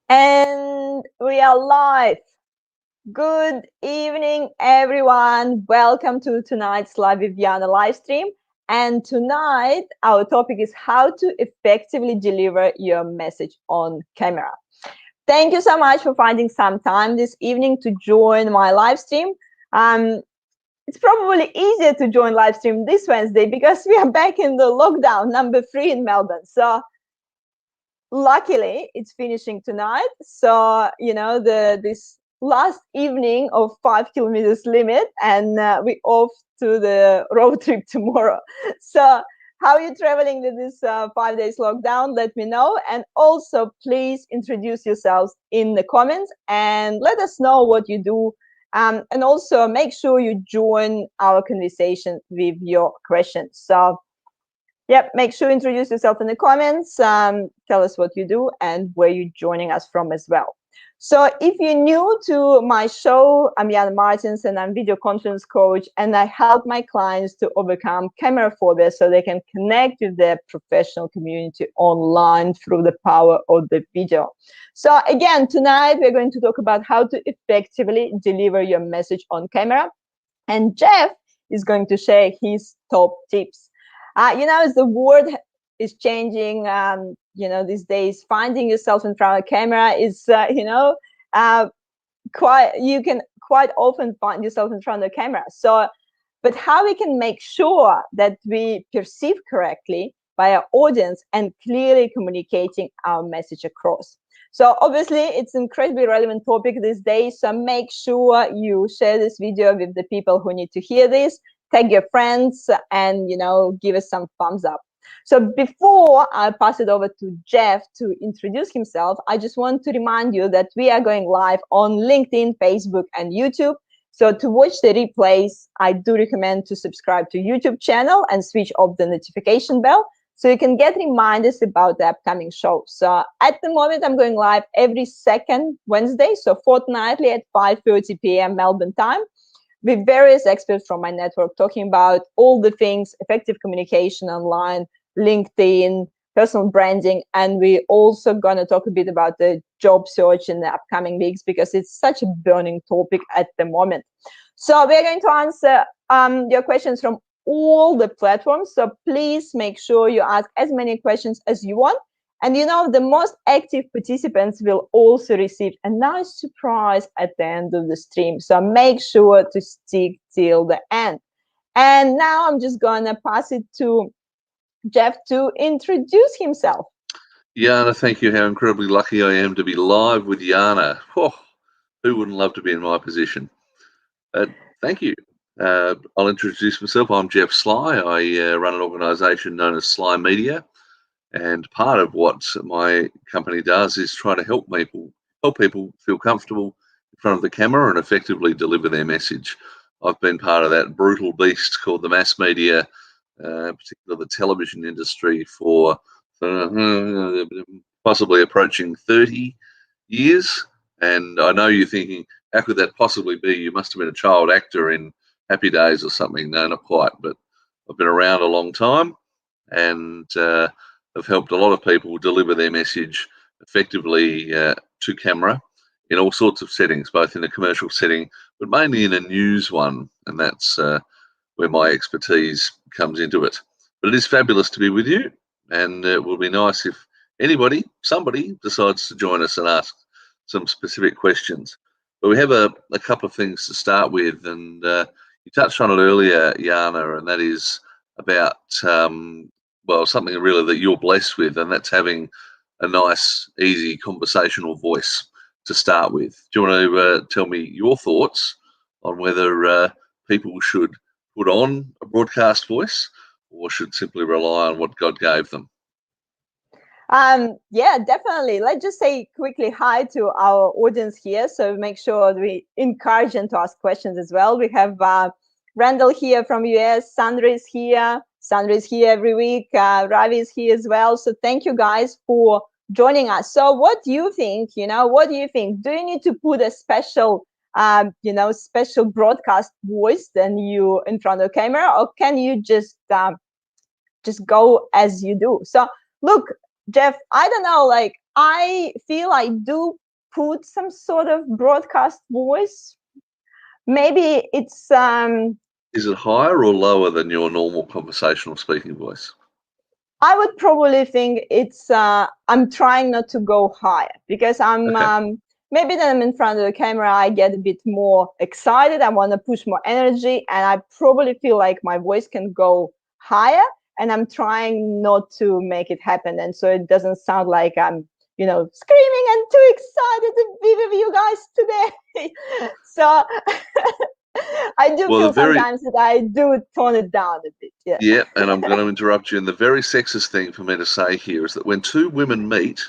And we are live. Good evening, everyone. Welcome to tonight's Live with Yana live stream. And tonight, our topic is how to effectively deliver your message on camera. Thank you so much for finding some time this evening to join my live stream. It's probably easier to join live stream this Wednesday because we are back in the lockdown number 3 in Melbourne. So luckily it's finishing tonight, so this last evening of 5 kilometers limit, and we off to the road trip tomorrow. So how are you traveling with this 5 days lockdown? Let me know, and also please introduce yourselves in the comments and let us know what you do, and also make sure you join our conversation with your questions. So yep, make sure you introduce yourself in the comments, tell us what you do and where you're joining us from as well. So if you're new to my show, I'm Yana Martins and I'm video conference coach, and I help my clients to overcome camera phobia so they can connect with their professional community online through the power of the video. So again, tonight we're going to talk about how to effectively deliver your message on camera, and Jeff is going to share his top tips. As the world is changing, these days, finding yourself in front of a camera is, you can quite often find yourself in front of the camera. So, but how we can make sure that we perceive correctly by our audience and clearly communicating our message across. So obviously it's an incredibly relevant topic these days. So make sure you share this video with the people who need to hear this. Tag your friends and give us some thumbs up. So before I pass it over to Jeff to introduce himself, I just want to remind you that we are going live on LinkedIn, Facebook, and YouTube. So to watch the replays, I do recommend to subscribe to YouTube channel and switch off the notification bell so you can get reminders about the upcoming show. So at the moment, I'm going live every second Wednesday, so fortnightly at 5:30 p.m. Melbourne time, with various experts from my network talking about all the things effective communication online, LinkedIn, personal branding, and we're also going to talk a bit about the job search in the upcoming weeks because it's such a burning topic at the moment. So we're going to answer your questions from all the platforms. So please make sure you ask as many questions as you want. And the most active participants will also receive a nice surprise at the end of the stream. So make sure to stick till the end. And now I'm just going to pass it to Jeff to introduce himself. Yana, thank you. How incredibly lucky I am to be live with Yana. Oh, who wouldn't love to be in my position? Thank you. I'll introduce myself. I'm Jeff Sly. I run an organisation known as Sly Media, and part of what my company does is try to help people feel comfortable in front of the camera and effectively deliver their message. I've been part of that brutal beast called the mass media, particularly the television industry, for possibly approaching 30 years. And I know you're thinking, how could that possibly be? You must have been a child actor in Happy Days or something. No, not quite, but I've been around a long time and have helped a lot of people deliver their message effectively to camera in all sorts of settings, both in a commercial setting, but mainly in a news one. And that's where my expertise comes into it. But it is fabulous to be with you, and it will be nice if somebody decides to join us and ask some specific questions. But we have a couple of things to start with, and you touched on it earlier, Yana, and that is about something really that you're blessed with, and that's having a nice, easy conversational voice to start with. Do you want to tell me your thoughts on whether people should put on a broadcast voice or should simply rely on what God gave them? Yeah, definitely. Let's just say quickly hi to our audience here. So make sure we encourage them to ask questions as well. We have Randall here from US, Sandra is here. Sandra is here every week. Ravi is here as well. So thank you guys for joining us. So what do you think? What do you think? Do you need to put a special special broadcast voice than you in front of the camera, or can you just go as you do? So look, Jeff, I don't know, I feel I do put some sort of broadcast voice. Maybe it's Is it higher or lower than your normal conversational speaking voice? I would probably think it's I'm trying not to go higher, because I'm Okay. maybe then I'm in front of the camera, I get a bit more excited, I want to push more energy, and I probably feel like my voice can go higher, and I'm trying not to make it happen, and so it doesn't sound like I'm, you know, screaming and too excited to be with you guys today. So I do Well, the feel very sometimes that I do tone it down a bit. Yeah. yeah, and I'm going to interrupt you. And the very sexist thing for me to say here is that when two women meet,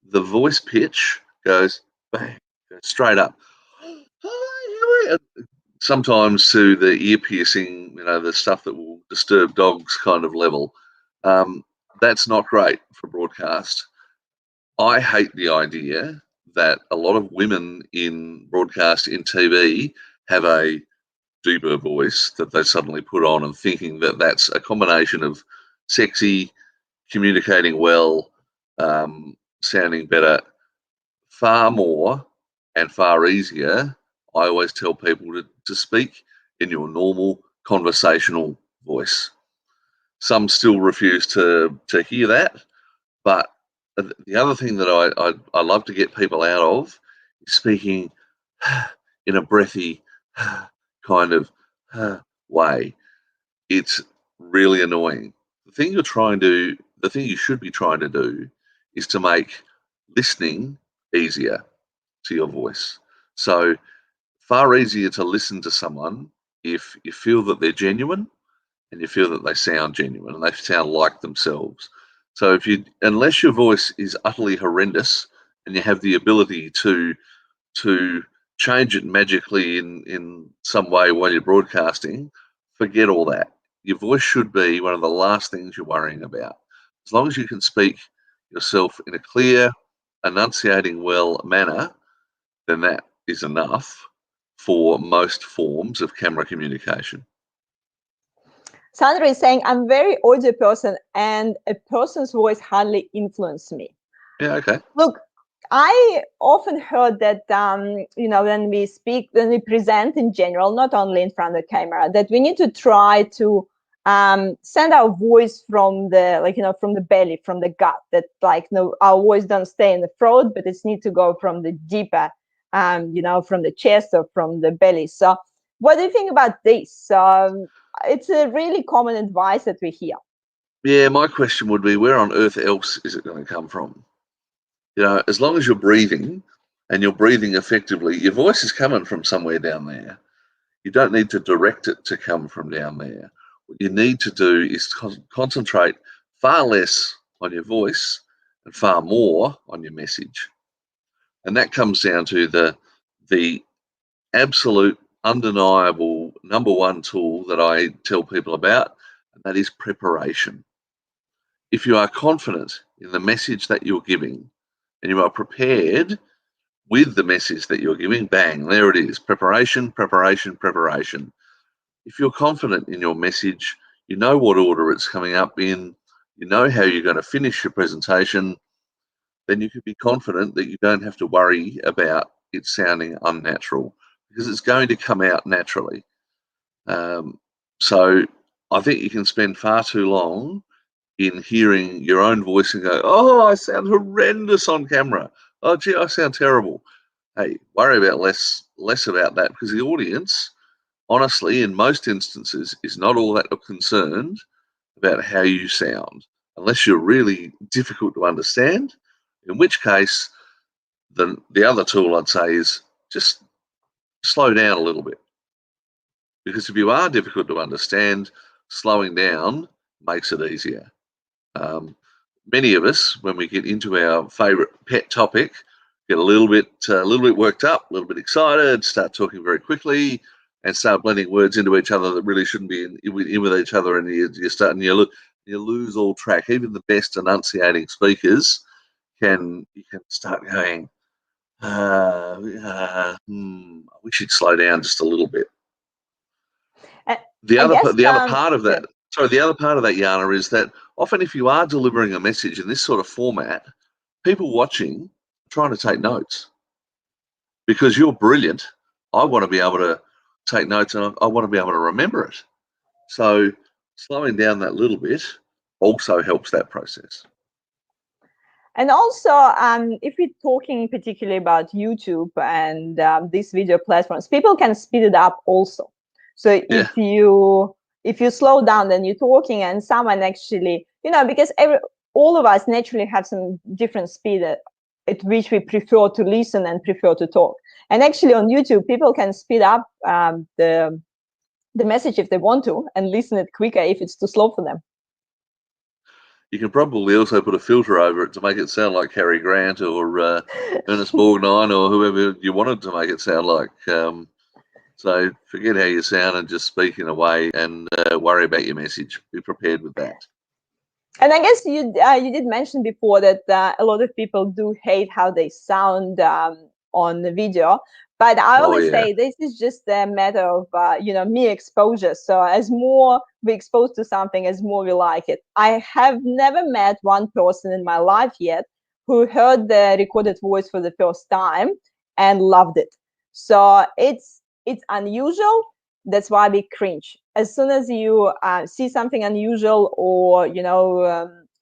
the voice pitch goes bang, goes straight up. Sometimes to the ear piercing, you know, the stuff that will disturb dogs kind of level. That's not great for broadcast. I hate the idea that a lot of women in broadcast in TV have a deeper voice that they suddenly put on and thinking that that's a combination of sexy, communicating well, sounding better. Far more and far easier, I always tell people to speak in your normal conversational voice. Some still refuse to hear that, but the other thing that I love to get people out of is speaking in a breathy kind of way. It's really annoying. The thing you should be trying to do is to make listening easier to your voice. So far easier to listen to someone if you feel that they're genuine and you feel that they sound genuine and they sound like themselves. So unless your voice is utterly horrendous and you have the ability to change it magically in some way while you're broadcasting, forget all that. Your voice should be one of the last things you're worrying about. As long as you can speak yourself in a clear, enunciating well manner, then that is enough for most forms of camera communication. Sandra is saying, I'm a very audio person and a person's voice hardly influences me. Yeah, okay. Look, I often heard that, you know, when we present in general, not only in front of the camera, that we need to try to send our voice from the, like, you know, from the belly, from the gut, that like, no, our voice don't stay in the throat, but it's need to go from the deeper, you know, from the chest or from the belly. So what do you think about this? It's a really common advice that we hear. Yeah, my question would be, where on earth else is it going to come from? You know, as long as you're breathing and you're breathing effectively, your voice is coming from somewhere down there. You don't need to direct it to come from down there. What you need to do is concentrate far less on your voice and far more on your message. And that comes down to the absolute undeniable number one tool that I tell people about, and that is preparation. If you are confident in the message that you're giving and you are prepared with the message that you're giving, bang, there it is. Preparation, preparation, preparation. If you're confident in your message, you know what order it's coming up in, you know how you're going to finish your presentation, then you can be confident that you don't have to worry about it sounding unnatural, because it's going to come out naturally. So I think you can spend far too long in hearing your own voice and go, oh, I sound horrendous on camera. Oh, gee, I sound terrible. Hey, worry about less about that, because the audience, honestly, in most instances, is not all that concerned about how you sound, unless you're really difficult to understand, in which case the other tool I'd say is just slow down a little bit. Because if you are difficult to understand, slowing down makes it easier. Many of us, when we get into our favourite pet topic, get a little bit worked up, a little bit excited, start talking very quickly, and start blending words into each other that really shouldn't be in with each other, and you lose all track. Even the best enunciating speakers can start going, we should slow down just a little bit. The other part of that, Yana, is that often if you are delivering a message in this sort of format, people watching trying to take notes because you're brilliant. I want to be able to take notes and I want to be able to remember it. So slowing down that little bit also helps that process. And also, if we're talking particularly about YouTube and these video platforms, people can speed it up also. So Yeah. if you slow down, then you're talking, and someone actually, because all of us naturally have some different speed at which we prefer to listen and prefer to talk. And actually, on YouTube, people can speed up the message if they want to, and listen it quicker if it's too slow for them. You can probably also put a filter over it to make it sound like Cary Grant or Ernest Borgnine or whoever you wanted to make it sound like. So forget how you sound and just speak in a way and worry about your message. Be prepared with that. And I guess you did mention before that a lot of people do hate how they sound on the video. But I always say this is just a matter of, me exposure. So as more we expose to something, as more we like it. I have never met one person in my life yet who heard the recorded voice for the first time and loved it. So it's unusual. That's why we cringe. As soon as you see something unusual or,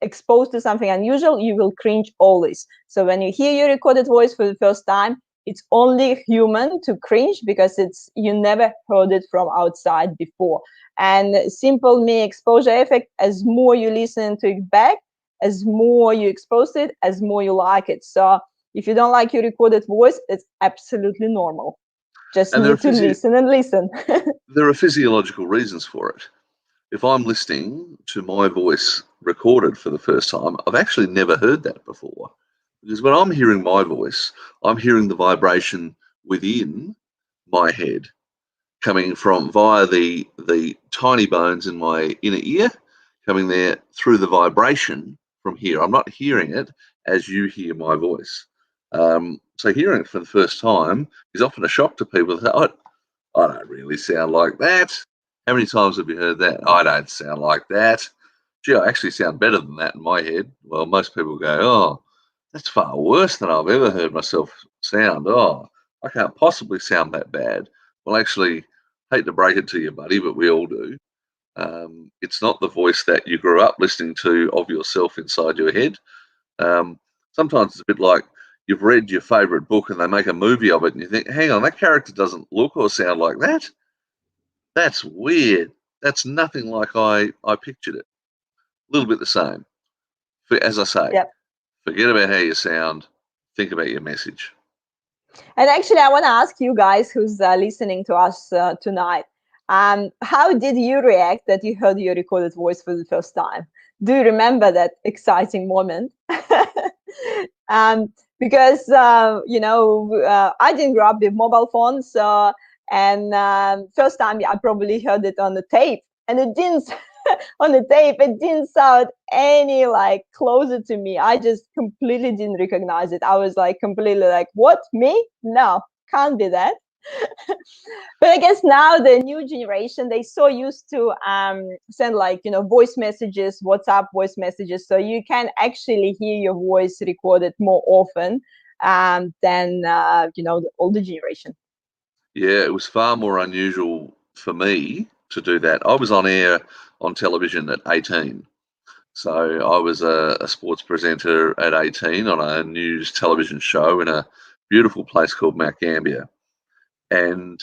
exposed to something unusual, you will cringe always. So when you hear your recorded voice for the first time, it's only human to cringe because you never heard it from outside before. And simple me exposure effect, as more you listen to it back, as more you expose it, as more you like it. So if you don't like your recorded voice, it's absolutely normal. Just need to listen and listen. There are physiological reasons for it. If I'm listening to my voice recorded for the first time, I've actually never heard that before. Because when I'm hearing my voice, I'm hearing the vibration within my head coming from via the tiny bones in my inner ear, coming there through the vibration from here. I'm not hearing it as you hear my voice. So hearing it for the first time is often a shock to people. They say, I don't really sound like that. How many times have you heard that? I don't sound like that. Gee, I actually sound better than that in my head. Well, most people go, oh, that's far worse than I've ever heard myself sound. Oh, I can't possibly sound that bad. Well, actually, hate to break it to you, buddy, but we all do. It's not the voice that you grew up listening to of yourself inside your head. Sometimes it's a bit like you've read your favourite book and they make a movie of it and you think, hang on, that character doesn't look or sound like that. That's weird. That's nothing like I pictured it. A little bit the same. As I say, Forget about how you sound. Think about your message. And actually, I want to ask you guys who's listening to us tonight, how did you react that you heard your recorded voice for the first time? Do you remember that exciting moment? Because, I didn't grow up with mobile phones. And first time I probably heard it on the tape, and it didn't on the tape, it didn't sound any like closer to me. I just completely didn't recognize it. I was like completely like, what, me? No, can't be that. But I guess now the new generation, they so used to send like, voice messages, WhatsApp voice messages. So you can actually hear your voice recorded more often than, the older generation. Yeah, it was far more unusual for me to do that. I was on air on television at 18. So I was a sports presenter at 18 on a news television show in a beautiful place called Mount Gambier. And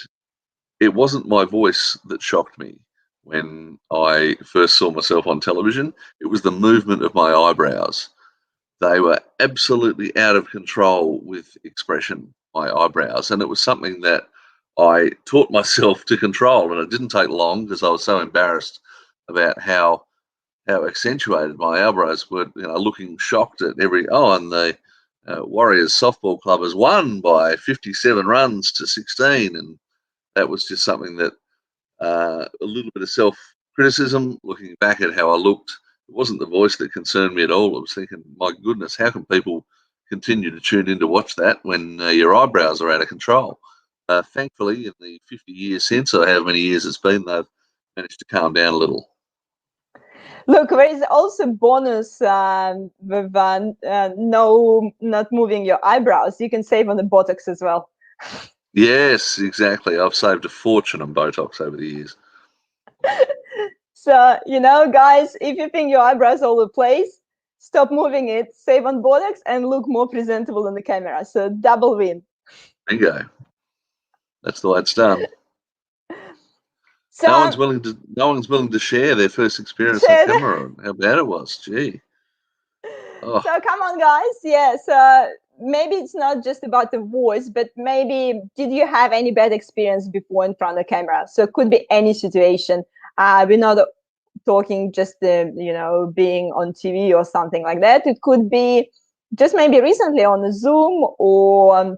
it wasn't my voice that shocked me when I first saw myself on television. It was the movement of my eyebrows. They were absolutely out of control with expression, my eyebrows. And it was something that I taught myself to control. And it didn't take long because I was so embarrassed about how accentuated my eyebrows were, looking shocked at and the Warriors softball club has won by 57 runs to 16. And that was just something that a little bit of self-criticism, looking back at how I looked. It wasn't the voice that concerned me at all. I was thinking, my goodness, how can people continue to tune in to watch that when your eyebrows are out of control? Thankfully, in the 50 years since, or how many years it's been, they've managed to calm down a little. Look, there is also bonus with not moving your eyebrows. You can save on the Botox as well. Yes, exactly. I've saved a fortune on Botox over the years. So, you know, guys, if you think your eyebrows all over the place, stop moving it, save on Botox, and look more presentable on the camera. So double win. Bingo. That's the way it's done. So No one's willing to share their first experience on camera and how bad it was. Gee. Oh. So come on, guys. Yes. Maybe it's not just about the voice, but maybe did you have any bad experience before in front of the camera? So it could be any situation. We're not talking just you know, being on TV or something like that. It could be just maybe recently on a Zoom or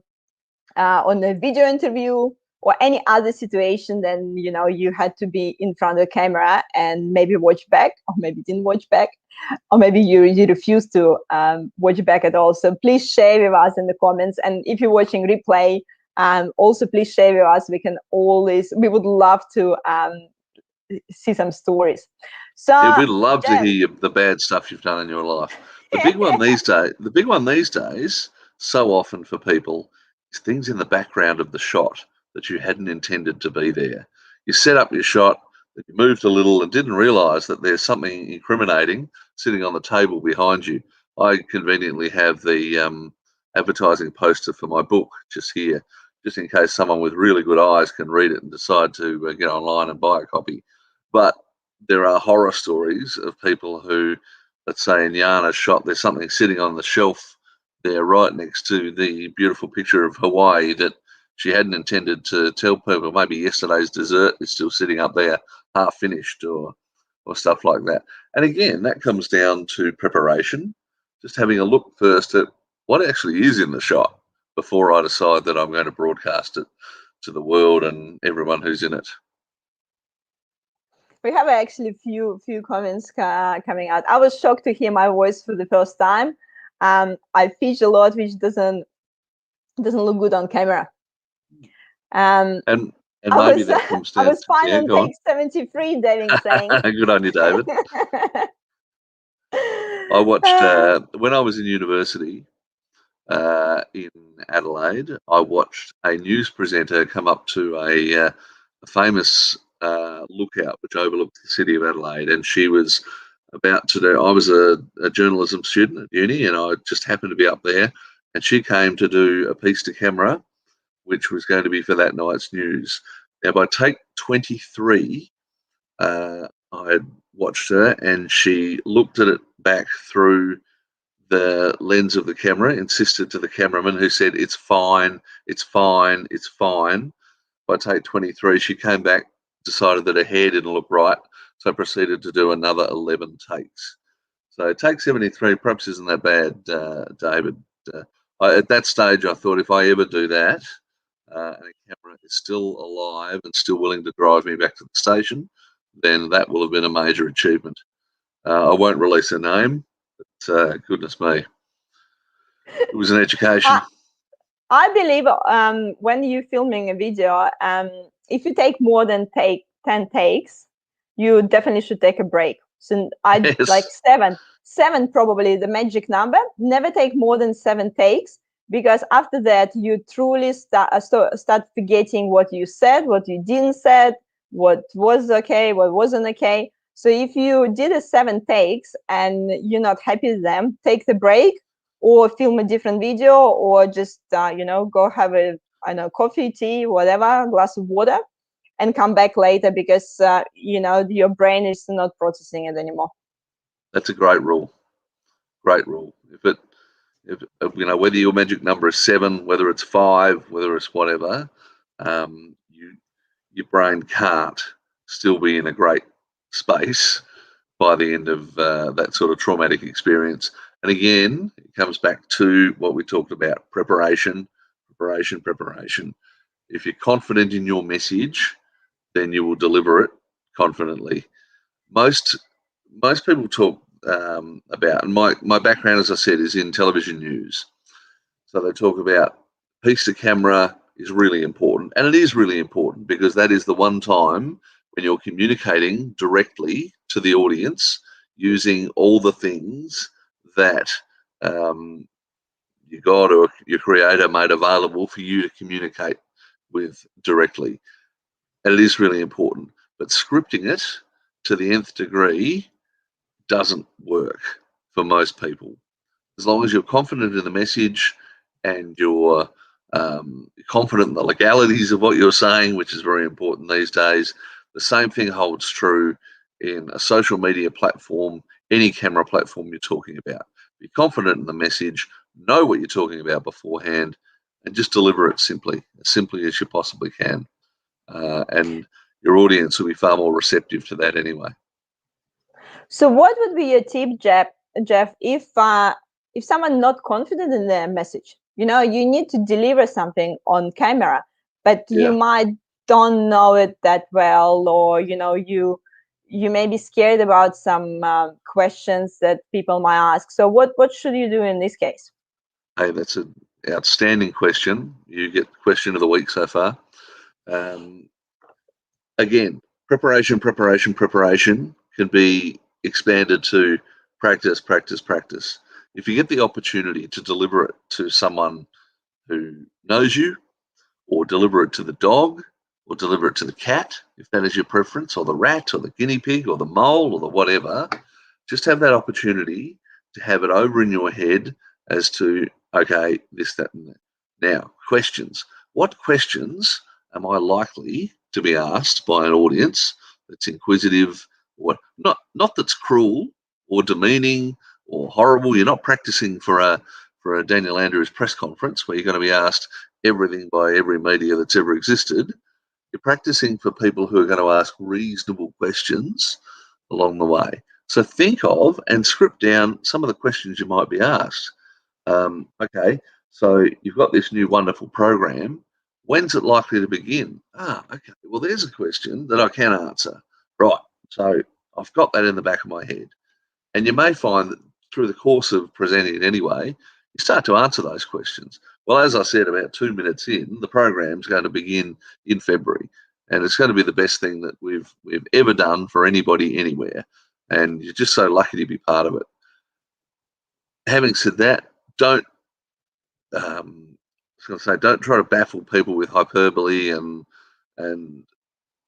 on a video interview or any other situation. Then, you know, you had to be in front of the camera and maybe watch back, or maybe didn't watch back, or maybe you refused to watch back at all. So please share with us in the comments. And if you're watching replay, also please share with us. We would love to see some stories. So yeah, we'd love to hear the bad stuff you've done in your life. The big one these days, so often for people, is things in the background of the shot that you hadn't intended to be there. You set up your shot, that you moved a little and didn't realise that there's something incriminating sitting on the table behind you. I conveniently have the advertising poster for my book just here, just in case someone with really good eyes can read it and decide to get online and buy a copy. But there are horror stories of people who, let's say in Jana's shot, there's something sitting on the shelf there right next to the beautiful picture of Hawaii that she hadn't intended to tell people. Maybe yesterday's dessert is still sitting up there half finished or stuff like that. And again, that comes down to preparation, just having a look first at what actually is in the shot before I decide that I'm going to broadcast it to the world and everyone who's in it. We have actually few comments coming out. I was shocked to hear my voice for the first time. I fish a lot, which doesn't look good on camera. And maybe that comes down. I was fine on take 73, David saying. Good on you, David. I watched when I was in university in Adelaide. I watched a news presenter come up to a famous lookout which overlooked the city of Adelaide, and she was about to do. I was a journalism student at uni, and I just happened to be up there, and she came to do a piece to camera, which was going to be for that night's news. Now, by take 23, I had watched her, and she looked at it back through the lens of the camera, insisted to the cameraman, who said, "It's fine, it's fine, it's fine." By take 23, she came back, decided that her hair didn't look right, so proceeded to do another 11 takes. So take 73 perhaps isn't that bad, David. At that stage, I thought if I ever do that, and a camera is still alive and still willing to drive me back to the station, then that will have been a major achievement. I won't release her name, but goodness me, it was an education. I believe when you're filming a video, if you take more than 10 takes, you definitely should take a break. So like seven probably the magic number. Never take more than 7 takes, because after that you truly start forgetting what you said, what you didn't said, what was okay, what wasn't okay. So if you did a 7 takes and you're not happy with them, take the break, or film a different video, or just you know, go have a, I know, coffee, tea, whatever, glass of water, and come back later, because you know, your brain is not processing it anymore. That's a great rule. Great rule. If you know, whether your magic number is 7, whether it's 5, whether it's whatever, your brain can't still be in a great space by the end of that sort of traumatic experience. And again, it comes back to what we talked about: preparation. If you're confident in your message, then you will deliver it confidently. Most people talk about, and my background, as I said, is in television news. So they talk about piece to camera is really important, and it is really important because that is the one time when you're communicating directly to the audience. using all the things that your God or your creator made available for you to communicate with directly. And it is really important. But scripting it to the nth degree doesn't work for most people. As long as you're confident in the message and you're confident in the legalities of what you're saying, which is very important these days, the same thing holds true in a social media platform, any camera platform you're talking about. Be confident in the message, know what you're talking about beforehand, and just deliver it simply as you possibly can. And your audience will be far more receptive to that anyway. So what would be your tip, Jeff, if someone not confident in their message? You know, you need to deliver something on camera, but you might don't know it that well, or you know, you may be scared about some questions that people might ask. So what should you do in this case? Hey, that's an outstanding question. You get question of the week so far. Again, preparation can be expanded to practice. If you get the opportunity to deliver it to someone who knows you, or deliver it to the dog, or deliver it to the cat, if that is your preference, or the rat, or the guinea pig, or the mole, or the whatever, just have that opportunity to have it over in your head as to, okay, this, that, and that. Now, questions. What questions am I likely to be asked by an audience that's inquisitive, or not that's cruel or demeaning or horrible? You're not practicing for a Daniel Andrews press conference where you're going to be asked everything by every media that's ever existed. You're practicing for people who are going to ask reasonable questions along the way. So think of and script down some of the questions you might be asked. Okay, so you've got this new wonderful program. When's it likely to begin? Okay, well, there's a question that I can answer. Right, so I've got that in the back of my head. And you may find that through the course of presenting it anyway, you start to answer those questions. Well, as I said, about 2 minutes in, the program's going to begin in February, and it's going to be the best thing that we've ever done for anybody anywhere, and you're just so lucky to be part of it. Having said that, don't don't try to baffle people with hyperbole and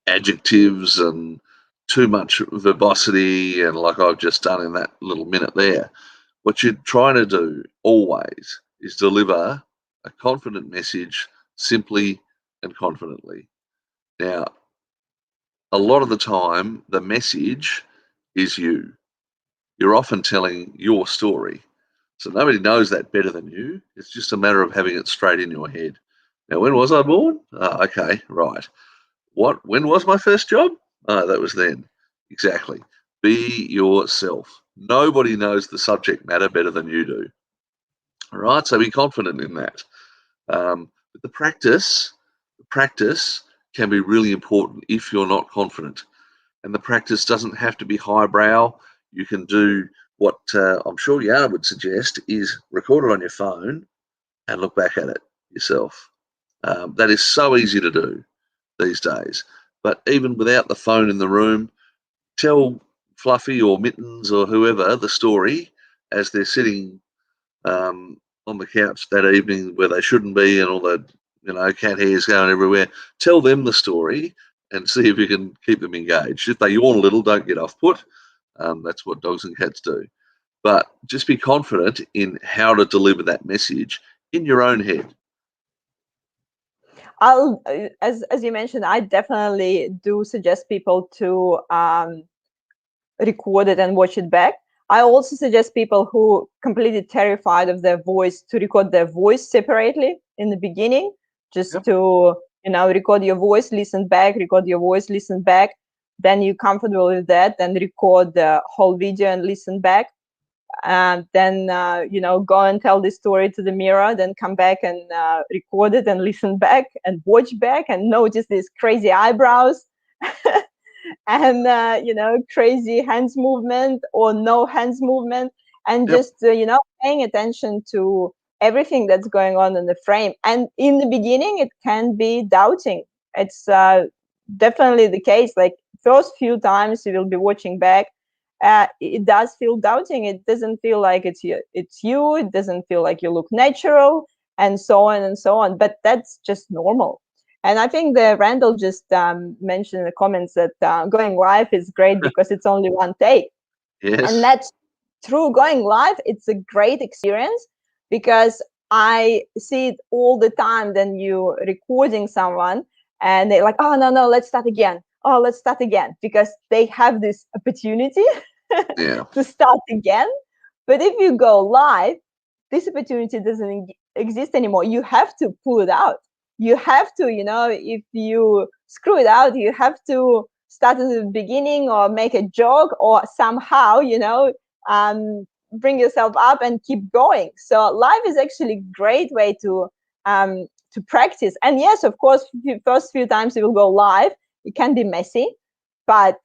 adjectives and too much verbosity, and like I've just done in that little minute there. What you're trying to do always is deliver a confident message simply and confidently. Now, a lot of the time, the message is you. You're often telling your story. So nobody knows that better than you. It's just a matter of having it straight in your head. Now, when was I born? Okay, right. When was my first job? That was then. Exactly. Be yourself. Nobody knows the subject matter better than you do. All right, so be confident in that. But the practice can be really important if you're not confident. And the practice doesn't have to be highbrow. You can do what I'm sure Yana would suggest is record it on your phone and look back at it yourself. That is so easy to do these days. But even without the phone in the room, tell Fluffy or Mittens or whoever the story as they're sitting on the couch that evening where they shouldn't be, and all the cat hairs going everywhere. Tell them the story and see if you can keep them engaged. If they yawn a little, don't get off put. That's what dogs and cats do. But just be confident in how to deliver that message in your own head. As you mentioned, I definitely do suggest people to record it and watch it back. I also suggest people who completely terrified of their voice to record their voice separately in the beginning, just to record your voice, listen back, record your voice, listen back. Then you're comfortable with that, then record the whole video and listen back. And then go and tell this story to the mirror, then come back and record it and listen back and watch back and notice these crazy eyebrows and crazy hands movement or no hands movement, and just paying attention to everything that's going on in the frame. And in the beginning it can be doubting. It's definitely the case. Like first few times you will be watching back it does feel doubting. It doesn't feel like it's you. It doesn't feel like you look natural, and so on and so on. But that's just normal. And I think the Randall just mentioned in the comments that going live is great because it's only one take. Yes. And that's true. Going live, it's a great experience because I see it all the time. Then you recording someone and they're like, oh, no, let's start again. Oh, let's start again, because they have this opportunity Yeah. to start again. But if you go live, this opportunity doesn't exist anymore. You have to pull it out. You have to, if you screw it out, you have to start at the beginning or make a joke or somehow, bring yourself up and keep going. So live is actually a great way to practice. And yes, of course, the first few times you will go live, it can be messy, but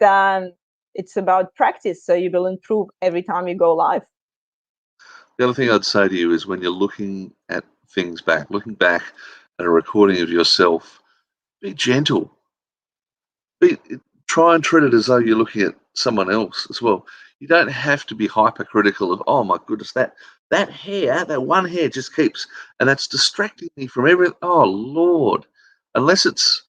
it's about practice. So you will improve every time you go live. The other thing I'd say to you is when you're looking at things back, looking back at a recording of yourself, be gentle. Try and treat it as though you're looking at someone else as well. You don't have to be hypercritical of, oh my goodness, that hair, that one hair just keeps, and that's distracting me from everything. Oh Lord, unless it's,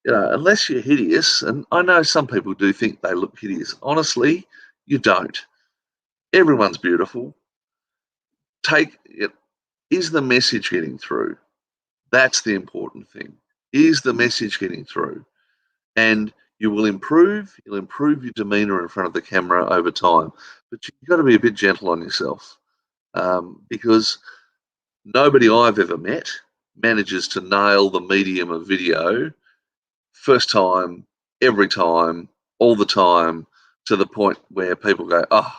unless you're hideous, and I know some people do think they look hideous. Honestly, you don't. Everyone's beautiful. Take it. Is the message getting through? That's the important thing. Is the message getting through? And you will improve. You'll improve your demeanour in front of the camera over time. But you've got to be a bit gentle on yourself, because nobody I've ever met manages to nail the medium of video first time, every time, all the time, to the point where people go, oh,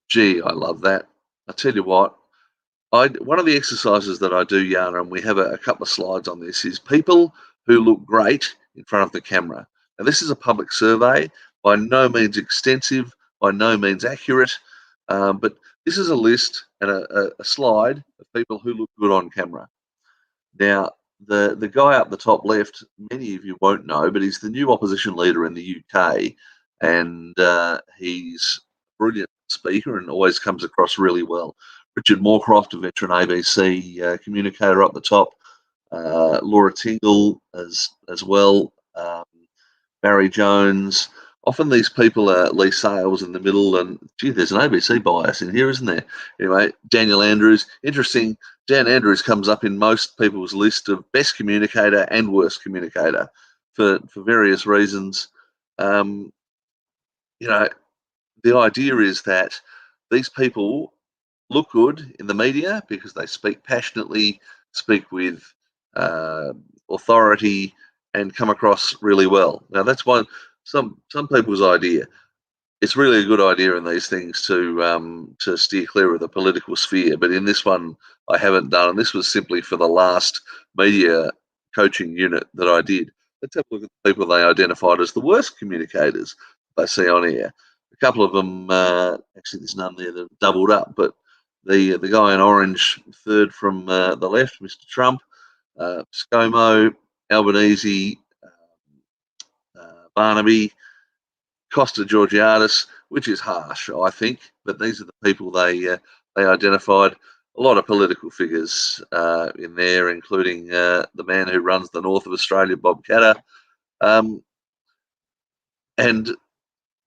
gee, I love that. I tell you what, one of the exercises that I do, Jana, and we have a couple of slides on this, is people who look great in front of the camera. Now, this is a public survey, by no means extensive, by no means accurate, but this is a list and a slide of people who look good on camera. Now, the guy up the top left, many of you won't know, but he's the new opposition leader in the UK, and he's a brilliant speaker and always comes across really well. Richard Moorcroft, a veteran ABC communicator up the top, Laura Tingle as well, Barry Jones. Often these people are Lee Sales in the middle, and gee, there's an ABC bias in here, isn't there? Anyway, Daniel Andrews. Interesting, Dan Andrews comes up in most people's list of best communicator and worst communicator for various reasons. The idea is that these people look good in the media because they speak passionately, speak with authority, and come across really well. Now, that's some people's idea. It's really a good idea in these things to steer clear of the political sphere, but in this one I haven't done, and this was simply for the last media coaching unit that I did. Let's have a look at the people they identified as the worst communicators they see on air. A couple of them, actually there's none there that have doubled up, but the guy in orange, third from the left, Mr. Trump, ScoMo, Albanese, Barnaby, Costa Georgiadis, which is harsh, I think, but these are the people they identified. A lot of political figures in there, including the man who runs the north of Australia, Bob Katter. And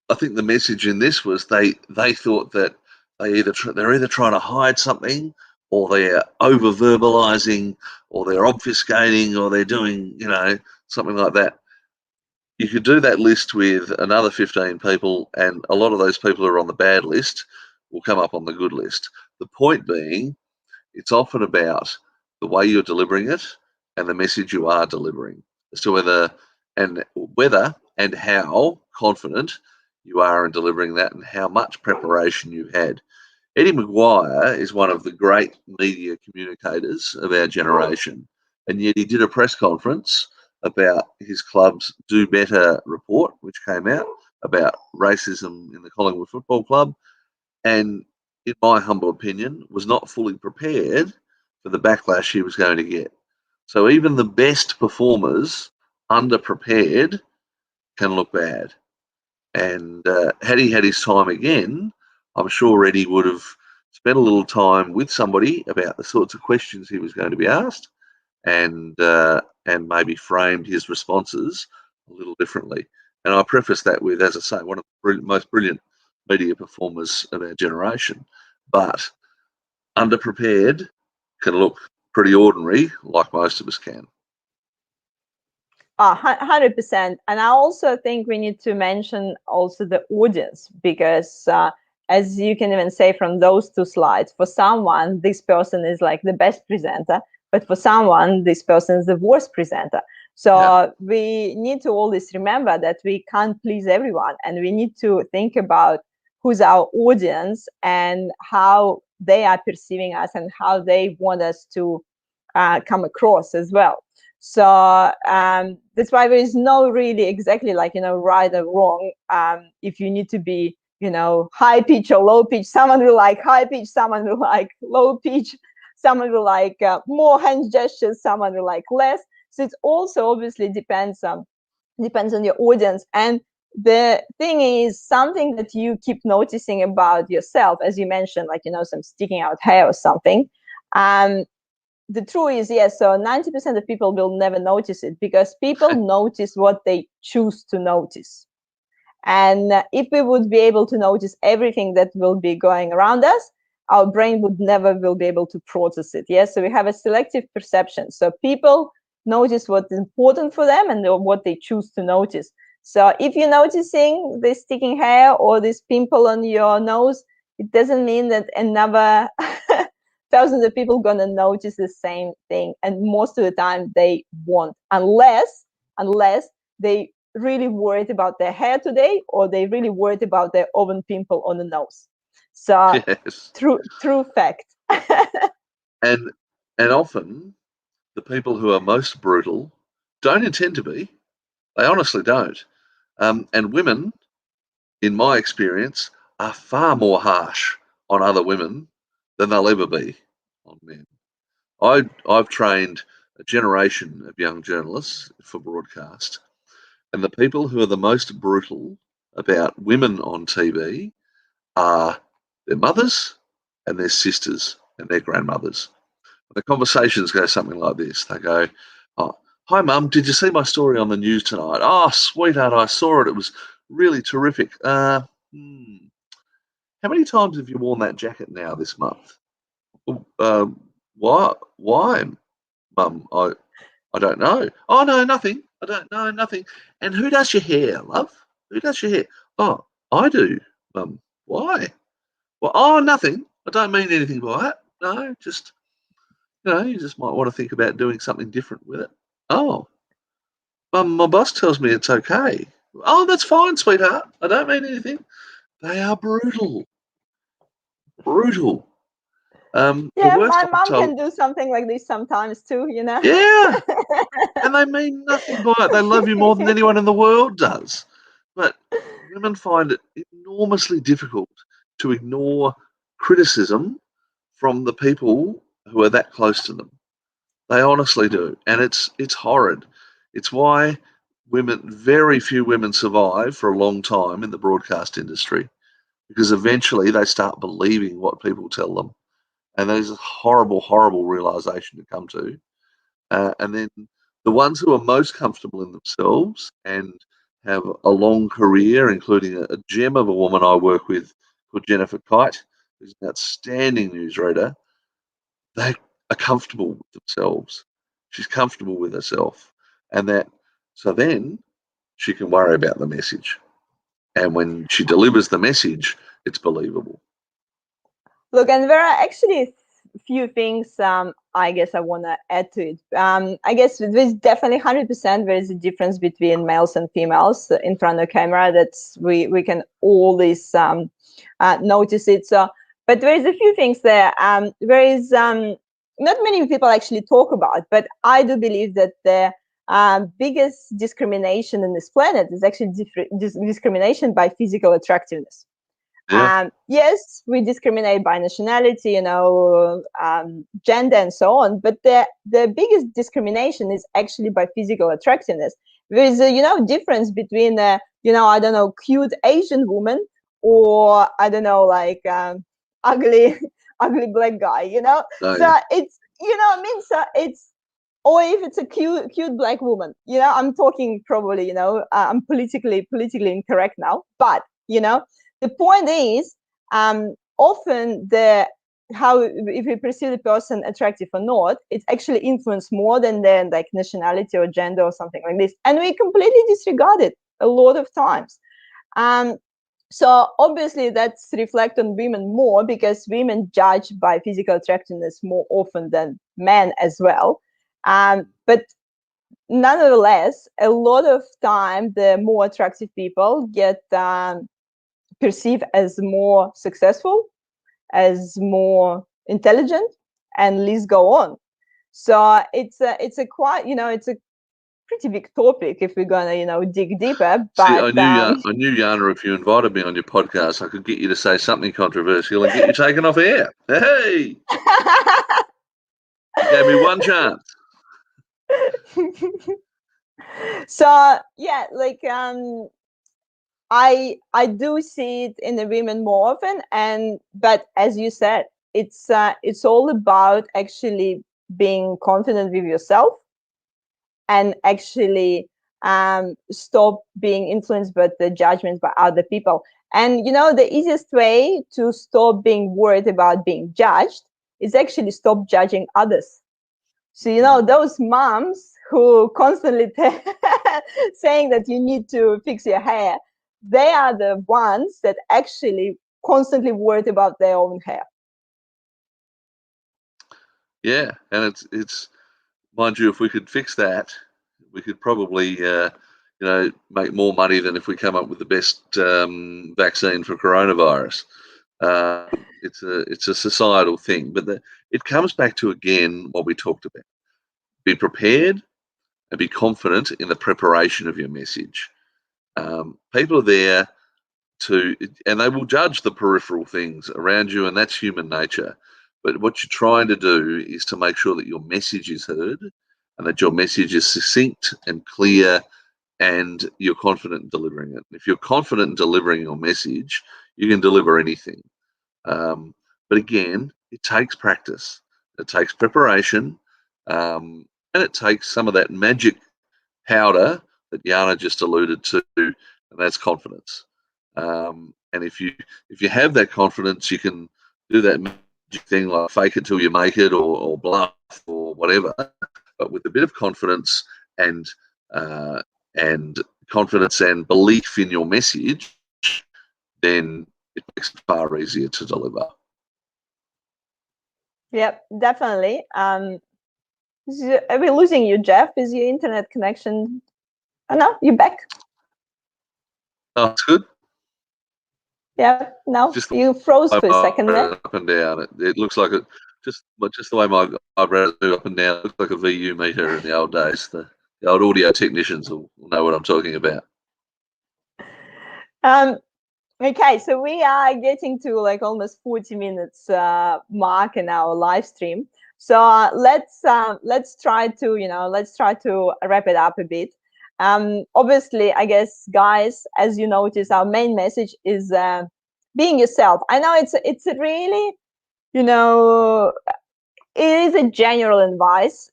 I think the message in this was they thought that they're either trying to hide something, or they're over verbalizing, or they're obfuscating, or they're doing something like that. You could do that list with another 15 people, and a lot of those people who are on the bad list will come up on the good list. The point being, it's often about the way you're delivering it and the message you are delivering, as to whether and how confident you are in delivering that, and how much preparation you've had. Eddie McGuire is one of the great media communicators of our generation, and yet he did a press conference about his club's Do Better report, which came out about racism in the Collingwood Football Club, and in my humble opinion, was not fully prepared for the backlash he was going to get. So even the best performers, underprepared, can look bad. And had he had his time again, I'm sure Eddie would have spent a little time with somebody about the sorts of questions he was going to be asked, and maybe framed his responses a little differently. And I preface that with, as I say, one of the most brilliant media performers of our generation, but underprepared can look pretty ordinary, like most of us can. 100%. And I also think we need to mention also the audience, because as you can even say from those two slides, for someone, this person is like the best presenter, but for someone, this person is the worst presenter. So we need to always remember that we can't please everyone, and we need to think about who's our audience and how they are perceiving us and how they want us to come across as well. So that's why there is no really exactly like, right or wrong. If you need to be, high pitch or low pitch, someone will like high pitch, someone will like low pitch, someone will like more hand gestures, someone will like less. So it also obviously depends on your audience. And the thing is, something that you keep noticing about yourself, as you mentioned, like, some sticking out hair or something. The truth is, yes, so 90% of people will never notice it, because people notice what they choose to notice. And if we would be able to notice everything that will be going around us, our brain would never will be able to process it. Yes, so we have a selective perception. So people notice what's important for them and what they choose to notice. So if you're noticing this sticking hair or this pimple on your nose, it doesn't mean that another thousands of people gonna notice the same thing, and most of the time they won't, unless they really worried about their hair today, or they really worried about their oven pimple on the nose. So Yes. true fact. and often the people who are most brutal don't intend to be. They honestly don't. And women, in my experience, are far more harsh on other women than they'll ever be on men. I've trained a generation of young journalists for broadcast, and the people who are the most brutal about women on TV are their mothers and their sisters and their grandmothers. The conversations go something like this. They go, "Oh, hi, Mum, did you see my story on the news tonight? Oh, sweetheart, I saw it. It was really terrific. How many times have you worn that jacket now this month? Why? Why, Mum? I don't know. Oh, no, nothing. I don't know, nothing. And who does your hair, love? Who does your hair? Oh, I do, Mum. Why? Well, oh, nothing. I don't mean anything by it. No, just, you just might want to think about doing something different with it. Oh, Mum, my boss tells me it's okay. Oh, that's fine, sweetheart. I don't mean anything. They are brutal. Brutal. The Yeah, worst my I've mom told. can do something like this sometimes too, Yeah, and they mean nothing by it. They love you more than anyone in the world does. But women find it enormously difficult to ignore criticism from the people who are that close to them. They honestly do, and it's horrid. It's why very few women survive for a long time in the broadcast industry, because eventually they start believing what people tell them, and there's a horrible, horrible realization to come to. And then the ones who are most comfortable in themselves and have a long career, including a gem of a woman I work with called Jennifer Kite, who's an outstanding newsreader, they are comfortable with themselves. She's comfortable with herself. And so then she can worry about the message. And when she delivers the message, it's believable. Look, and there are actually a few things I guess I want to add to it. I guess there's definitely 100% there is a difference between males and females in front of the camera. That's we can always notice it. So, but there is a few things there. There is not many people actually talk about, but I do believe that the biggest discrimination in this planet is actually discrimination by physical attractiveness. Yeah. Yes, we discriminate by nationality, gender and so on, but the biggest discrimination is actually by physical attractiveness. There is a difference between I don't know, cute Asian woman, or I don't know, like ugly ugly black guy, Oh, so yeah. it's, what I mean, so it's, or if it's a cute black woman, I'm talking probably, I'm politically incorrect now, but the point is, often how, if we perceive the person attractive or not, it's actually influenced more than their like nationality or gender or something like this, and we completely disregard it a lot of times. So obviously that's reflect on women more, because women judge by physical attractiveness more often than men as well. But nonetheless, a lot of time the more attractive people get perceived as more successful, as more intelligent, and list go on. So it's a quite, it's a pretty big topic if we're gonna dig deeper. See, But I knew, Jana, if you invited me on your podcast, I could get you to say something controversial and get you taken off air. Hey, you gave me one chance. So yeah, like I do see it in the women more often, but as you said, it's all about actually being confident with yourself, and actually stop being influenced by the judgments by other people. And the easiest way to stop being worried about being judged is actually stop judging others. So those moms who constantly saying that you need to fix your hair, they are the ones that actually constantly worried about their own hair. Yeah, and it's mind you, if we could fix that, we could probably make more money than if we come up with the best vaccine for coronavirus. It's a societal thing, but it comes back to, again, what we talked about: be prepared and be confident in the preparation of your message. People are there and they will judge the peripheral things around you, and that's human nature. But what you're trying to do is to make sure that your message is heard, and that your message is succinct and clear, and you're confident in delivering it. If you're confident in delivering your message, you can deliver anything. But again, it takes practice, it takes preparation, and it takes some of that magic powder that Jana just alluded to, and that's confidence. And if you have that confidence, you can do that magic thing like fake it till you make it, or bluff, or whatever. But with a bit of confidence and confidence and belief in your message, then it makes it far easier to deliver. Yep, definitely. Are we losing you, Jeff? Is your internet connection? Oh no, you're back. Oh, it's good. Yeah, no, Just you froze for a second there. up and down. It looks like it. Just the way my eyebrows move up and down. It looks like a VU meter in the old days. The old audio technicians will know what I'm talking about. Okay, so we are getting to like almost 40 minutes mark in our live stream. So let's try to wrap it up a bit. Obviously, I guess, guys, as you notice, our main message is being yourself. I know it's really, it is a general advice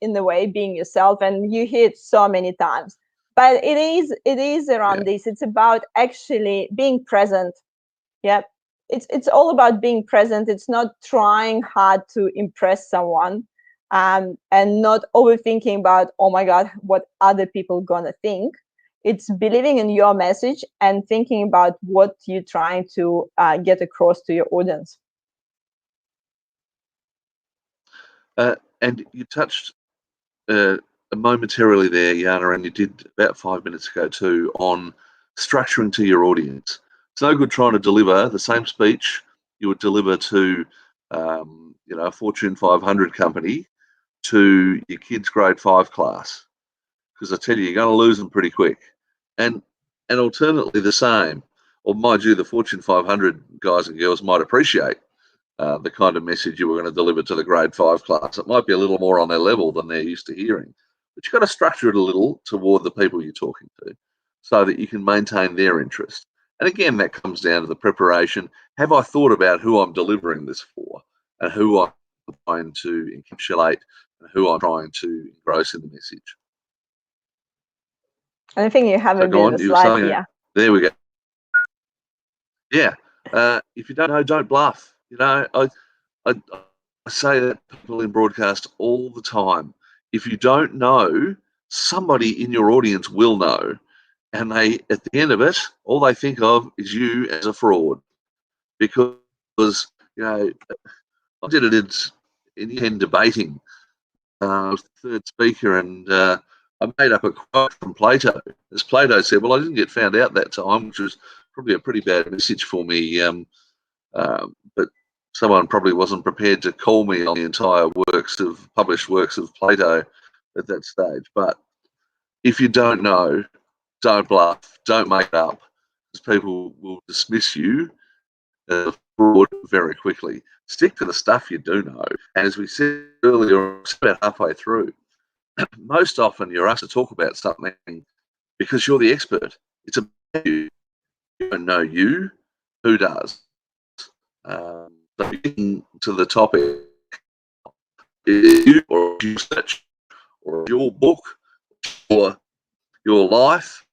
in the way, being yourself, and you hear it so many times. But it is around this. It's about actually being present. Yeah, it's all about being present. It's not trying hard to impress someone, and not overthinking about, oh my God, what other people gonna think. It's believing in your message and thinking about what you're trying to get across to your audience. And you touched momentarily there, Jana, and you did about 5 minutes ago too, on structuring to your audience. It's no good trying to deliver the same speech you would deliver to, a Fortune 500 company to your kid's grade 5 class, because I tell you, you're going to lose them pretty quick. And alternately, the same. Or mind you, the Fortune 500 guys and girls might appreciate the kind of message you were going to deliver to the grade 5 class. It might be a little more on their level than they're used to hearing, but you've got to structure it a little toward the people you're talking to. so that you can maintain their interest. And again, that comes down to the preparation. Have I thought about who I'm delivering this for and who I'm trying to encapsulate and who I'm trying to engross in the message? I think you have a bit of a slide here. There we go. Yeah. If you don't know, don't bluff. You know, I say that to people in broadcast all the time. If you don't know, somebody in your audience will know. And they, at the end of it, all they think of is you as a fraud. Because, you know, I did it in debating. I was the third speaker, and I made up a quote from Plato. As Plato said, well, I didn't get found out that time, which was probably a pretty bad message for me. But someone probably wasn't prepared to call me on the entire published works of Plato at that stage. But if you don't know, don't bluff, don't make it up, because people will dismiss you as fraud very quickly. Stick to the stuff you do know. And as we said earlier, about halfway through, most often you're asked to talk about something because you're the expert. It's about you. You don't know you. Who does? So getting to the topic, is you or research or your book or your life,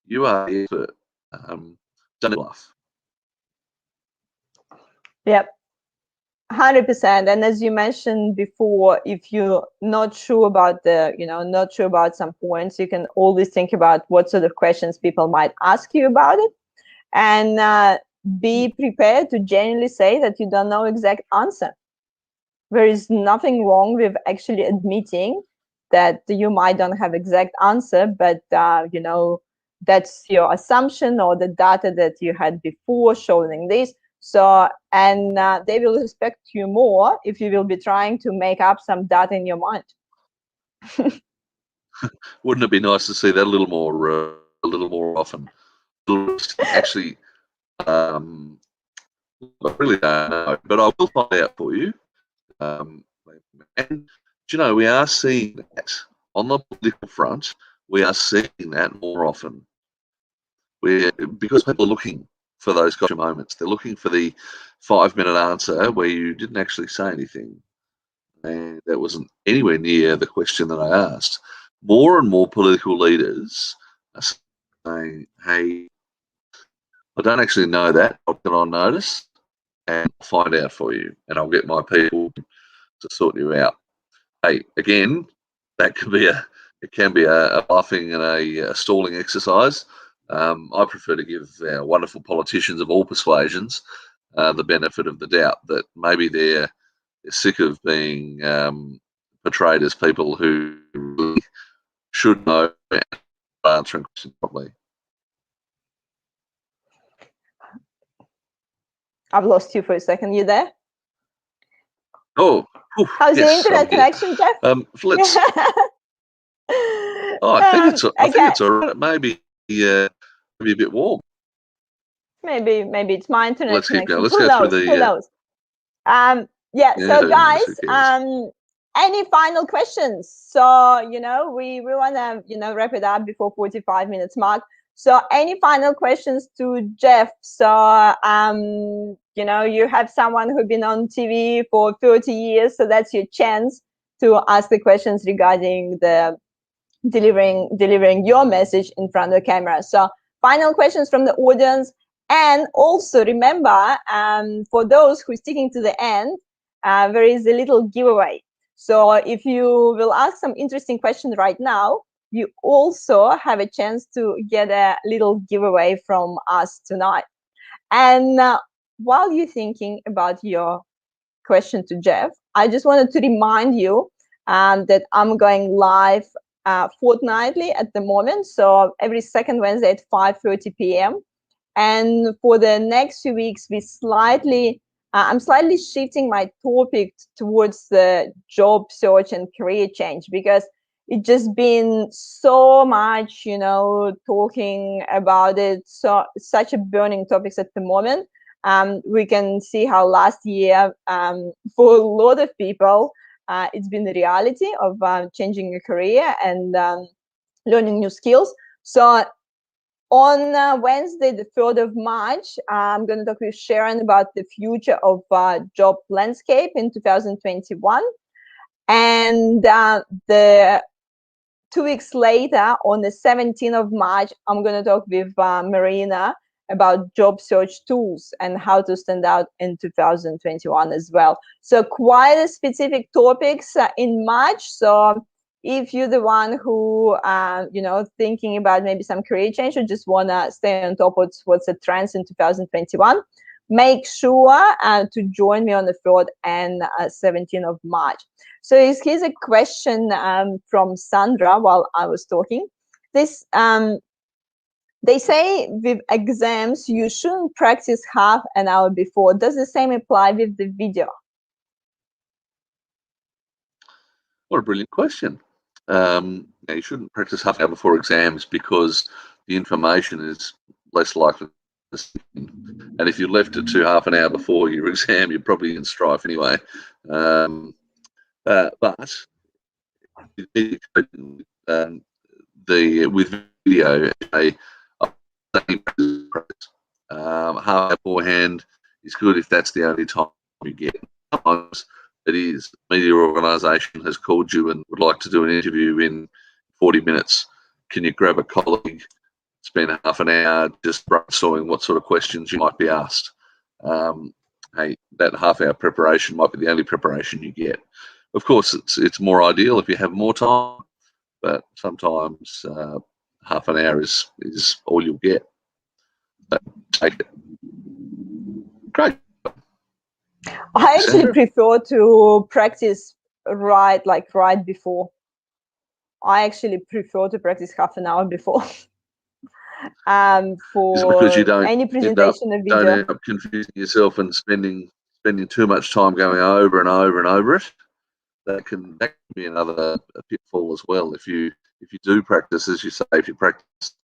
you are the expert. Don't bluff. Yep, 100%. And as you mentioned before, if you're not sure about not sure about some points, you can always think about what sort of questions people might ask you about it, and be prepared to genuinely say that you don't know exact answer. There is nothing wrong with actually admitting that you might don't have exact answer, but that's your assumption or the data that you had before showing this. So, and they will respect you more if you will be trying to make up some data in your mind. Wouldn't it be nice to see that a little more often? Actually, I really don't know, but I will find out for you. And you know, we are seeing that on the political front. We are seeing that more often. Because people are looking for those gotcha moments. They're looking for the 5-minute answer where you didn't actually say anything, and that wasn't anywhere near the question that I asked. More and more political leaders are saying, "Hey, I don't actually know that. I'll get on notice and I'll find out for you, and I'll get my people to sort you out." Hey, again, that can be a bluffing and a stalling exercise. I prefer to give wonderful politicians of all persuasions the benefit of the doubt that maybe they're sick of being portrayed as people who really should know and answering questions properly. I've lost you for a second. You there? Oh, how's the internet connection, Jeff? Let's. I think it's all right. Maybe a bit warm. Maybe it's my internet Let's connection. Keep going. Let's go through the. Who knows? So guys, any final questions? So we want to wrap it up before 45 minutes mark. So any final questions to Jeff? So you have someone who's been on TV for 30 years, so that's your chance to ask the questions regarding the delivering your message in front of the camera. So final questions from the audience. And also remember, for those who are sticking to the end, there is a little giveaway. So if you will ask some interesting questions right now, you also have a chance to get a little giveaway from us tonight. And while you're thinking about your question to Jeff, I just wanted to remind you that I'm going live fortnightly at the moment. So every second Wednesday at 5:30 p.m. And for the next few weeks, I'm slightly shifting my topic towards the job search and career change, because it's just been so much, talking about it. So such a burning topics at the moment. We can see how last year, for a lot of people, it's been the reality of changing your career and learning new skills. So on Wednesday, the 3rd of March, I'm going to talk with Sharon about the future of job landscape in 2021. And the 2 weeks later, on the 17th of March, I'm going to talk with Marina about job search tools and how to stand out in 2021 as well. So quite a specific topics in March. So if you're the one who, thinking about maybe some career change or just want to stay on top of what's the trends in 2021, make sure to join me on the 3rd and 17th of March. So here's a question from Sandra while I was talking. They say with exams, you shouldn't practice half an hour before. Does the same apply with the video? What a brilliant question. You shouldn't practice half an hour before exams because the information is less likely to stick in. And if you left it to half an hour before your exam, you're probably in strife anyway. But with video, half beforehand is good if that's the only time you get. Sometimes it is. Media organisation has called you and would like to do an interview in 40 minutes. Can you grab a colleague, spend half an hour just brainstorming what sort of questions you might be asked? Hey, that half-hour preparation might be the only preparation you get. Of course, it's more ideal if you have more time, but sometimes half an hour is all you'll get. But take it. Great. I actually prefer to practice right before. I actually prefer to practice half an hour before. For you don't any presentation of video. Don't end up confusing yourself and spending too much time going over and over and over it. That can be another pitfall as well. If you do practice, as you say, if you practice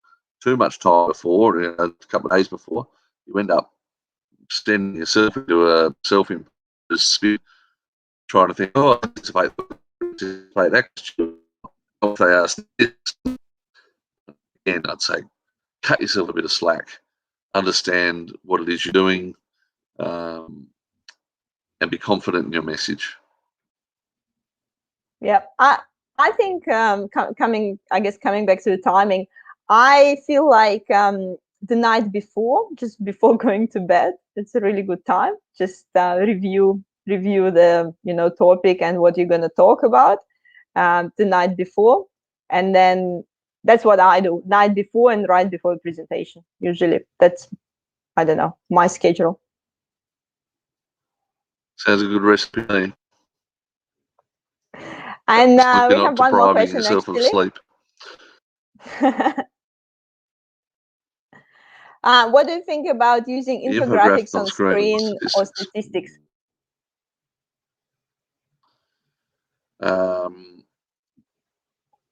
too much time before, a couple of days before, you end up extending yourself into a self-imposed spin, trying to think, I anticipate that question. If they ask this, again, I'd say cut yourself a bit of slack, understand what it is you're doing, and be confident in your message. Yeah, I think coming back to the timing, I feel like the night before, just before going to bed, it's a really good time. Just review the topic and what you're going to talk about the night before, and then that's what I do, night before and right before the presentation. Usually, that's, I don't know, my schedule. Sounds a good recipe. And we have one more question actually. Of sleep. What do you think about using infographics on screen or statistics?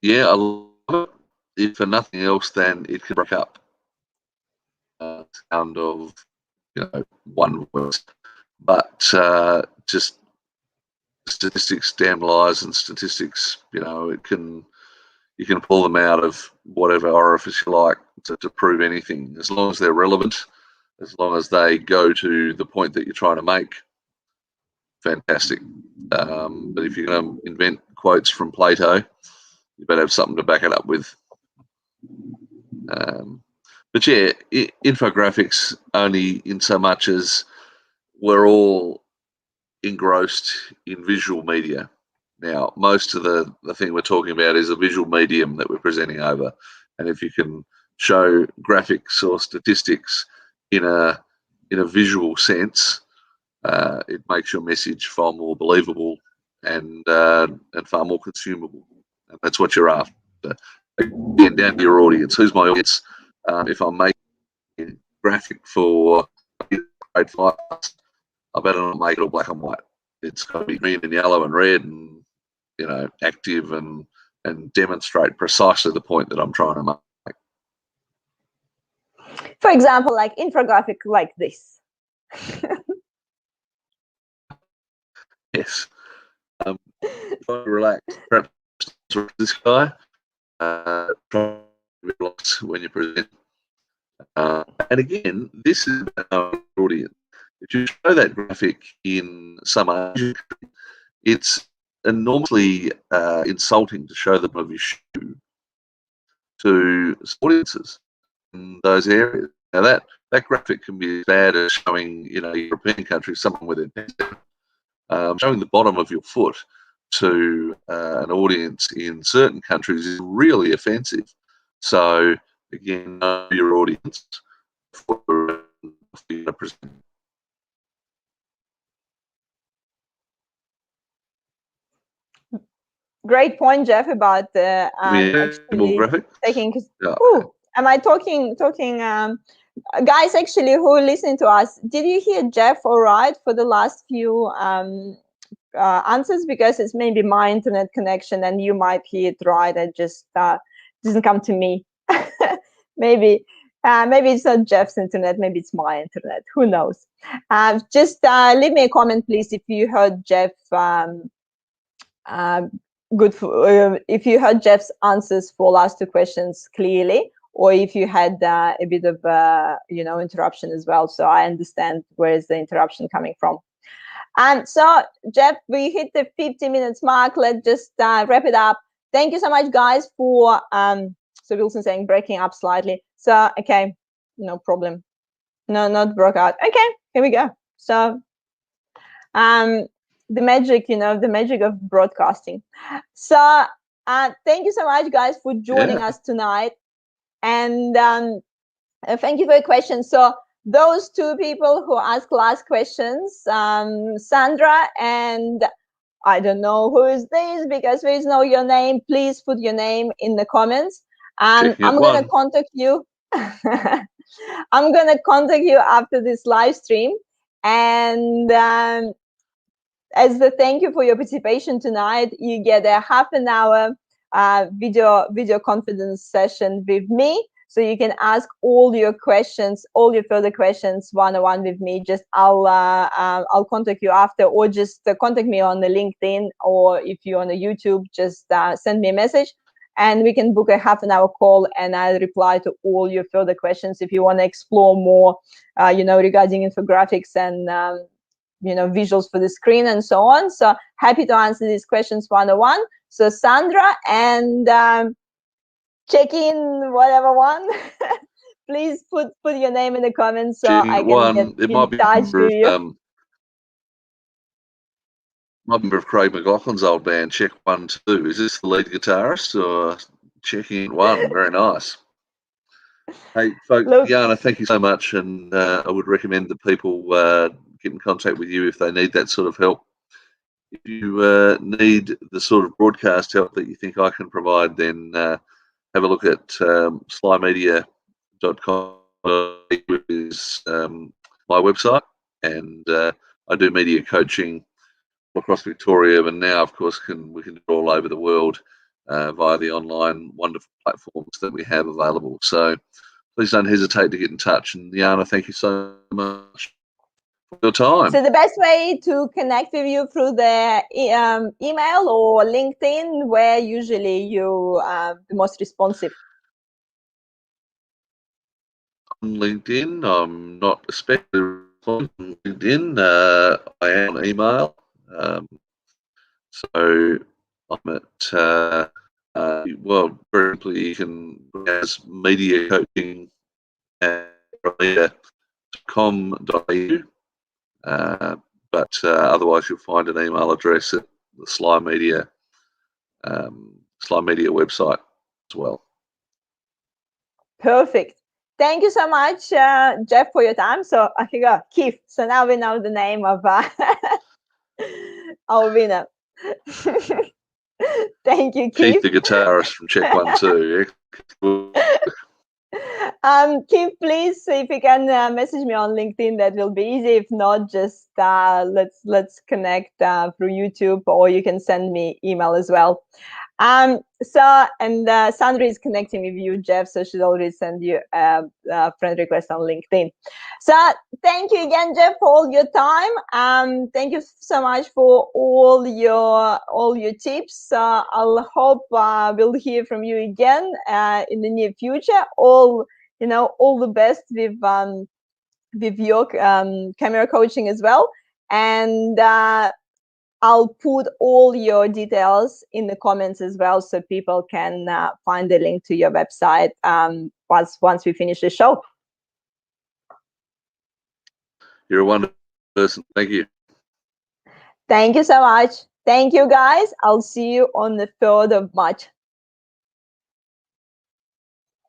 Yeah, I love it. If for nothing else, then it can break up sound of one word, but just statistics, damn lies, and statistics. You can pull them out of whatever orifice you like to prove anything, as long as they're relevant, as long as they go to the point that you're trying to make. Fantastic. But if you're going to invent quotes from Plato, you better have something to back it up with. But yeah, infographics only in so much as we're all engrossed in visual media. Now, most of the thing we're talking about is a visual medium that we're presenting over. And if you can show graphics or statistics in a visual sense, it makes your message far more believable and far more consumable. And that's what you're after. Again, down to your audience. Who's my audience? If I'm making a graphic for grade 5, I better not make it all black and white. It's got to be green and yellow and red and active and demonstrate precisely the point that I'm trying to make. For example, like infographic like this. Yes. Try to relax. Perhaps this guy. relax when you present. And again, this is about our audience. If you show that graphic in some Asian country, it's enormously insulting to show them of your shoe to audiences in those areas. Now that graphic can be as bad as showing, European countries, someone with their pants down. Showing the bottom of your foot to an audience in certain countries is really offensive. So again, know your audience for you present. Great point, Jeff, about actually graphic? taking. Ooh, am I talking? Guys, actually, who are listening to us, did you hear Jeff all right for the last few answers? Because it's maybe my internet connection, and you might hear it right. It just doesn't come to me. Maybe it's not Jeff's internet. Maybe it's my internet. Who knows? Just leave me a comment, please, if you heard Jeff. If you heard Jeff's answers for last two questions clearly, or if you had a bit of interruption as well. So I understand where is the interruption coming from. So Jeff, we hit the 50 minutes mark. Let's just wrap it up. Thank you so much, guys, for so Wilson saying breaking up slightly. So okay, no problem. No, not broke out. Okay, here we go. So the magic of broadcasting. So thank you so much, guys, for joining us tonight, and thank you for your questions. So those two people who asked last questions, Sandra and I don't know who is this because there is no your name. Please put your name in the comments. I'm going to contact you. I'm going to contact you after this live stream, and as the thank you for your participation tonight, you get a half an hour video confidence session with me. So you can ask all your questions, all your further questions one-on-one with me. Just I'll contact you after, or just contact me on the LinkedIn, or if you're on the YouTube, just send me a message, and we can book a half an hour call, and I'll reply to all your further questions if you want to explore more, regarding infographics and visuals for the screen and so on. So happy to answer these questions one-on-one. So Sandra and check in whatever one. Please put your name in the comments so I can get in touch with you. Member of Craig McLaughlin's old band, Check 1 2. Is this the lead guitarist or Check In 1? Very nice. Hey, folks, Jana, thank you so much, and I would recommend that people get in contact with you if they need that sort of help. If you need the sort of broadcast help that you think I can provide, then have a look at slymedia.com, which is my website, and I do media coaching across Victoria, and now, of course, we can do it all over the world via the online wonderful platforms that we have available. So please don't hesitate to get in touch. And Jana, thank you so much for your time. So the best way to connect with you through the email or LinkedIn, where usually you are the most responsive? On LinkedIn, I'm not especially responsive on LinkedIn. I am on email. So I'm at well, very simply you can as media coaching at media.com.au, but otherwise you'll find an email address at the Sly Media website as well. Perfect. Thank you so much, Jeff, for your time. So I think Keith. So now we know the name of our winner. Thank you, Keith. Keith, the guitarist from Check 1 2. Keith, please, if you can message me on LinkedIn, that will be easy. If not, just let's connect through YouTube, or you can send me email as well. Sandra is connecting with you, Jeff, so she's already sent you a friend request on LinkedIn. So thank you again, Jeff, for all your time. Thank you so much for all your tips. I'll hope we'll hear from you again in the near future. All the best with your camera coaching as well. And I'll put all your details in the comments as well, so people can find the link to your website once we finish the show. You're a wonderful person. Thank you. Thank you so much. Thank you, guys. I'll see you on the 3rd of March.